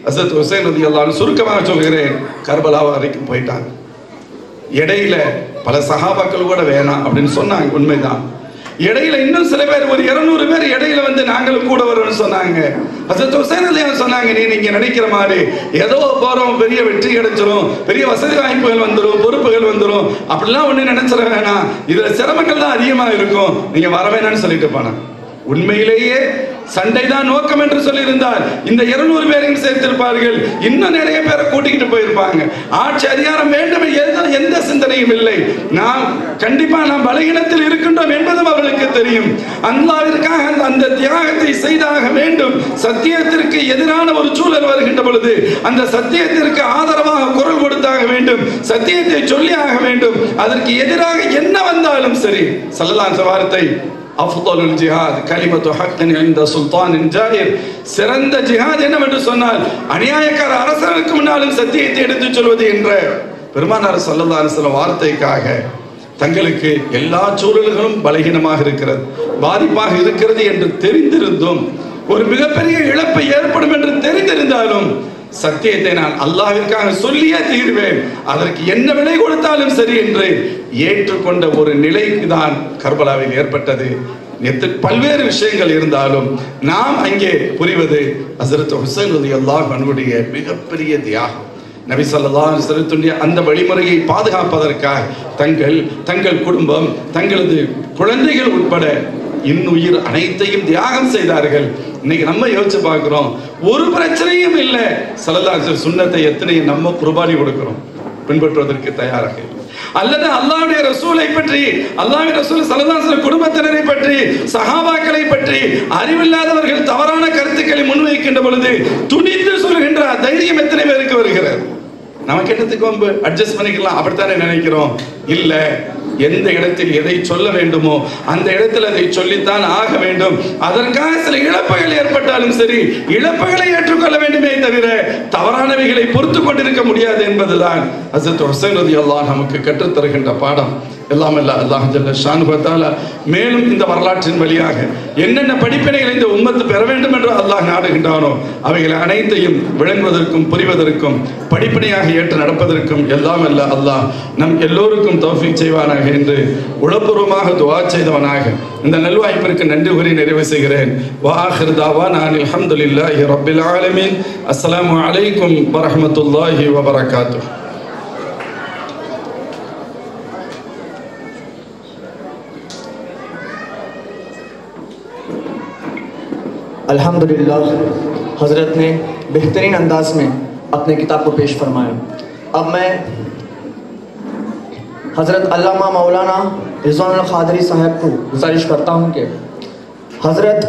ஹஸரத் ஹுசைன் ரலியல்லாஹு அன்ஹு, சுருக்கமாக சொல்கிறேன், கர்பலா வரைக்கும் போயிட்டாங்க. இடையில பல சஹாபாக்கள் கூட வேணாம் அப்படின்னு சொன்னாங்க, உண்மைதான். இடையில இன்னும் சில பேர், ஒரு 200 பேர் இடையில வந்து நாங்களும் கூட வரோம்னு சொன்னாங்க. ஹஸரத் ஹுசைன் ரலியல்லாஹு அன்ஹு சொன்னாங்க, நீங்க நினைக்கிற மாதிரி ஏதோ போறோம், பெரிய வெற்றி கிடைச்சிரும், பெரிய வசதி வாய்ப்புகள் வந்துடும், பொறுப்புகள் வந்துடும், அப்படிலாம் ஒண்ணு நினைச்சிட வேணாம். இதுல சிரமங்கள் தான் அதிகமா இருக்கும், நீங்க வர வேணாம்னு சொல்லிட்டு போனாங்க. உண்மையிலேயே சண்டை தான் நோக்கம் என்று சொல்லியிருந்தால் இந்த 200 பேரையும் சேர்த்திருப்பார்கள், இன்னும் நிறைய பேரை கூட்டிக்கிட்டு போயிருப்பாங்க. ஆட்சி அதிகாரம் வேண்டும் எந்த சிந்தனையும் இல்லை. நாம் கண்டிப்பா நாம் பலகீனத்தில் இருக்கின்றோம் என்பதும் அவர்களுக்கு தெரியும். அல்லாஹ்விற்காக அந்த தியாகத்தை செய்தாக வேண்டும். சத்தியத்திற்கு எதிரான ஒரு சூழல் வருகின்ற பொழுது அந்த சத்தியத்திற்கு ஆதரவாக குரல் கொடுத்தாக வேண்டும், சத்தியத்தை சொல்லி ஆக வேண்டும். அதற்கு எதிராக என்ன வந்தாலும் சரி. ஸல்லல்லாஹு அலைஹி வார்த்தை அஃதலுல் ஜிஹாத் கலிமத்து ஹக்கின் இன்த சுல்தானின் ஜாயிர். சிறந்த ஜிஹாத் என்னவென்று சொன்னால் அநியாயக்கார அரசனுக்கு முன்னாலும் சத்தியத்தை எடுத்துச் சொல்வது என்ற பெருமானார் ஸல்லல்லாஹு அலைஹி வஸல்லம் வார்த்தைக்காக தங்களுக்கு எல்லா சூழல்களும் பலகீனமாக இருக்கிறது, பாதிப்பாக இருக்கிறது என்று தெரிந்திருந்தும், ஒரு மிகப்பெரிய இழப்பு ஏற்படும் என்று தெரிந்திருந்தாலும் சத்தியத்தை நான் அல்லாஹ்விற்காக சொல்லியே தீர்வேன், அதற்கு என்ன விலை கொடுத்தாலும் சரி என்று ஏற்றுக்கொண்ட ஒரு நிலைக்கு தான் கர்பலாவில் ஏற்பட்டது. பல்வேறு விஷயங்கள் இருந்தாலும் நாம் அங்கே புரிவது ஹஸரத் ஹுசைன் ரலியல்லாஹு அன்ஹுடைய மிகப்பெரிய தியாகம். நபி ஸல்லல்லாஹு அலைஹி வஸல்லம் அந்த வழிமுறையை பாதுகாப்பதற்காக தங்கள் குடும்பம், தங்களது குழந்தைகள் உட்பட இன்னுயிர் அனைத்தையும் தியாகம் செய்தார்கள். இன்னைக்கு நம்ம யோசிச்சு பார்க்கிறோம், ஒரு பிரச்சனையும் இல்லை. ஸல்லல்லாஹு அலைஹி வஸல்லம் சுன்னத்தை எத்தனை நம்ம குர்பானி கொடுக்கிறோம், பின்பற்றுவதற்கு தயாராக இல்லை. அல்லது அல்லாஹ்வுடைய ரசூலை பற்றி, அல்லாஹ்வுடைய ரசூல் ஸல்லல்லாஹு அலைஹி வஸல்லம் குடும்பத்தினரை பற்றி, சஹாபாக்களை பற்றி அறிவில்லாதவர்கள் தவறான கருத்துக்களை முன்வைக்கின்ற பொழுது துணிந்து சொல்கின்ற தைரியம் எத்தனை பேருக்கு வருகிறது? நமக்கு என்னத்துக்கு அட்ஜஸ்ட் பண்ணிக்கலாம் அப்படித்தானே நினைக்கிறோம். இல்ல, எந்த இடத்தில் எதை சொல்ல வேண்டுமோ அந்த இடத்தில் அதை சொல்லித்தான் ஆக வேண்டும். அதற்காக சில இழப்புகள் ஏற்பட்டாலும் சரி, இழப்புகளை ஏற்றுக்கொள்ள வேண்டுமே தவிர தவறானவைகளை பொறுத்து கொண்டிருக்க முடியாது என்பதுதான் ஹஸரத் ஹுசைன் ரலியல்லாஹு அன்ஹு நமக்கு கற்றுத் தருகின்ற பாடம். எல்லாம் அல்லாஹ் ஜல்ல ஷானுஹு வ தஆலா மேலும் இந்த வரலாற்றின் வழியாக என்னென்ன படிப்பினைகளை இந்த உம்மத்து பெற வேண்டும் என்று அல்லாஹ் நாடுகின்றானோ அவைகளை அனைத்தையும் விளங்குவதற்கும் புரிவதற்கும் படிப்பினையாக ஏற்று நடப்பதற்கும் எல்லாம் அல்லாஹ் நம் எல்லோருக்கும் தௌஃபீக் செய்வானாக என்று உளப்பூர்வமாக துஆ செய்தவனாக இந்த நல்வாய்ப்பிற்கு நன்றி கூறி நிறைவு செய்கிறேன். வ ஆகிர் தாவானா அல்ஹம்துலில்லாஹி ரப்பில் ஆலமீன். அஸ்ஸலாமு அலைக்கும் வ ரஹ்மத்துல்லாஹி வ பரகாத்துஹு. अल्हम्दुलिल्लाह, हज़रत ने बेहतरीन अंदाज में अपने किताब को पेश फरमाया। अब मैं हज़रत अल्लामा मौलाना रिज़वानुल क़ादरी साहब को गुजारिश करता हूँ कि हज़रत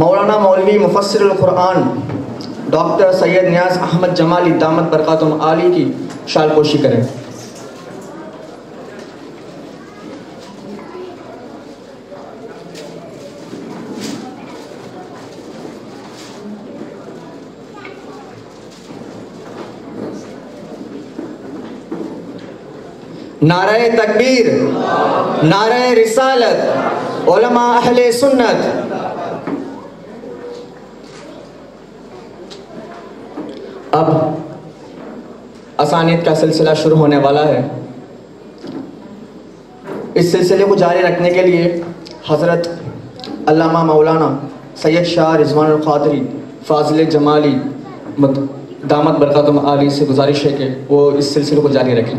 मौलाना मौलवी मुफस्सिरुल कुरान डॉक्टर सैयद नियाज़ अहमद जमाली दामत बरकातुहुम आली की शालपोशी करें। नारे तकबीर, नारे रिसालत, उलमा अहले सुन्नत। अब असानियत का सिलसिला शुरू होने वाला है। इस सिलसिले को जारी रखने के लिए हज़रत अल्लामा मौलाना सैयद शाह रिज़वानुल क़ादरी फ़ाज़िल जमाली दामत बरकातुहुम आली से गुजारिश है कि वो इस सिलसिले को जारी रखें।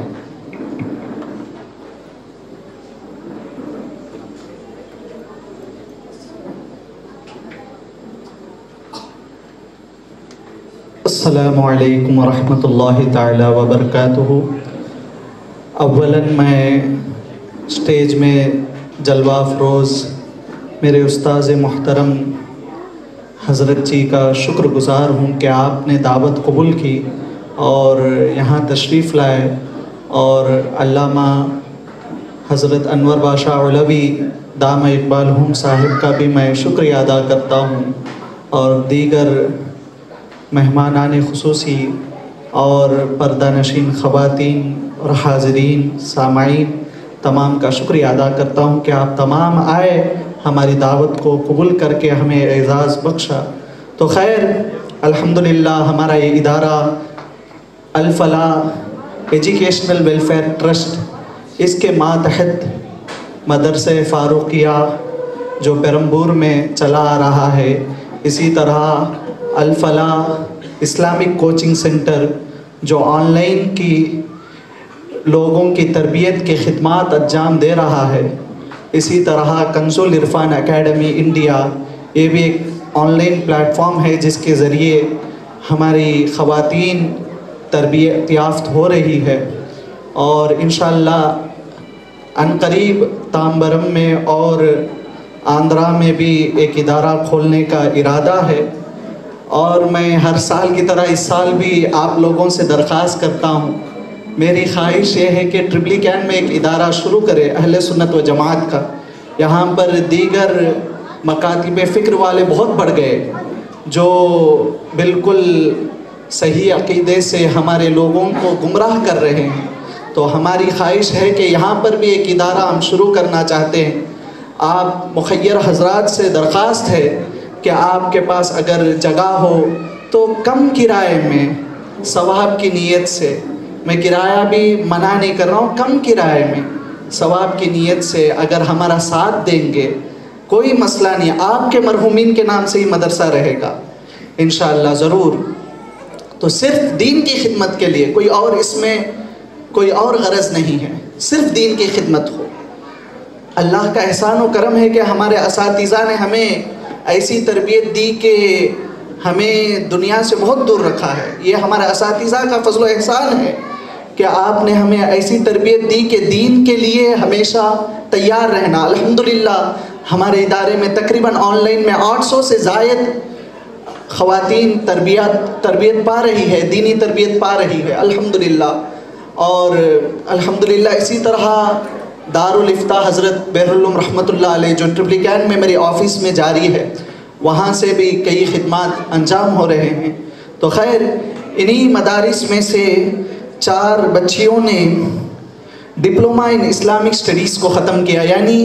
अस्सलामु अलैकुम वरहमतुल्लाहि ताला वबरकातुहू। अव्वलन मैं स्टेज में जलवा अफरोज़ मेरे उस्ताज़ मोहतरम हज़रत जी का शुक्रगुज़ार हूँ कि आपने दावत कबूल की और यहाँ तशरीफ़ लाए, और अल्लामा हज़रत अनवर बादशाह उलवी दाम इकबाल हुम साहिब का भी मैं शुक्रिया अदा करता हूँ, और दीगर मेहमानान खुसूसी और पर्दा नशीन ख़वातीन और हाज़रीन सामाईन तमाम का शुक्रिया अदा करता हूँ कि आप तमाम आए, हमारी दावत को कबूल करके हमें एज़ाज़ बख्शा। तो खैर अल्हम्दुलिल्लाह, हमारा ये इदारा अल फलाह एजुकेशनल वेलफेयर ट्रस्ट, इसके मातहत मदरसे फ़ारूक़िया जो पेरम्बूर में चला आ रहा है, इसी तरह अल फलाह इस्लामिक कोचिंग सेंटर जो ऑनलाइन की लोगों की तरबियत के खिदमात अंजाम दे रहा है, اسی طرح کنز العرفان اکیڈمی انڈیا، یہ بھی ایک آن لائن پلیٹ فارم ہے جس کے ذریعے ہماری خواتین تربیت یافت ہو رہی ہے، اور انشاءاللہ عنقریب تامبرم میں اور آندھرا میں بھی ایک ادارہ کھولنے کا ارادہ ہے۔ اور میں ہر سال کی طرح اس سال بھی آپ لوگوں سے درخواست کرتا ہوں، میری خواہش یہ ہے کہ ٹرپلی کین میں ایک ادارہ شروع کرے اہل سنت و جماعت کا۔ یہاں پر دیگر مکاتب فکر والے بہت بڑھ گئے جو بالکل صحیح عقیدے سے ہمارے لوگوں کو گمراہ کر رہے ہیں، تو ہماری خواہش ہے کہ یہاں پر بھی ایک ادارہ ہم شروع کرنا چاہتے ہیں۔ آپ مخیر حضرات سے درخواست ہے کہ آپ کے پاس اگر جگہ ہو تو کم کرائے میں ثواب کی نیت سے، میں کرایہ بھی منع نہیں کر رہا ہوں، کم کرائے میں ثواب کی نیت سے اگر ہمارا ساتھ دیں گے کوئی مسئلہ نہیں، آپ کے مرحومین کے نام سے ہی مدرسہ رہے گا انشاءاللہ ضرور۔ تو صرف دین کی خدمت کے لیے، کوئی اور اس میں کوئی اور غرض نہیں ہے، صرف دین کی خدمت ہو۔ اللہ کا احسان و کرم ہے کہ ہمارے اساتذہ نے ہمیں ایسی تربیت دی کہ ہمیں دنیا سے بہت دور رکھا ہے۔ یہ ہمارے اساتذہ کا فضل و احسان ہے کہ آپ نے ہمیں ایسی تربیت دی کہ دین کے لیے ہمیشہ تیار رہنا۔ الحمدللہ ہمارے ادارے میں تقریباً آن لائن میں 800 سے زائد خواتین تربیت پا رہی ہے، دینی تربیت پا رہی ہے الحمدللہ۔ اور الحمدللہ اسی طرح دارالافتاء حضرت بہرالعلوم رحمۃ اللہ علیہ جو ٹرپلی کین میں میری آفس میں جاری ہے، وہاں سے بھی کئی خدمات انجام ہو رہے ہیں۔ تو خیر انہی مدارس میں سے 4 بچیوں نے ڈپلومہ ان اسلامک اسٹڈیز کو ختم کیا، یعنی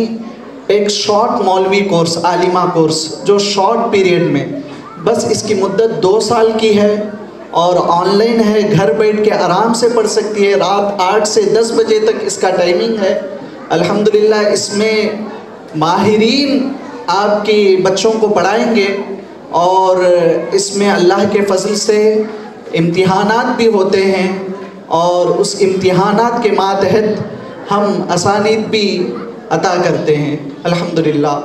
ایک شارٹ مولوی کورس، عالمہ کورس جو شارٹ پیریڈ میں، بس اس کی مدت 2 سال کی ہے اور آن لائن ہے، گھر بیٹھ کے آرام سے پڑھ سکتی ہے، رات 8 سے 10 بجے تک اس کا ٹائمنگ ہے۔ الحمدللہ اس میں ماہرین آپ کی بچوں کو پڑھائیں گے، اور اس میں اللہ کے فضل سے امتحانات بھی ہوتے ہیں، اور اس امتحانات کے ماتحت ہم اسانید بھی عطا کرتے ہیں الحمدللہ۔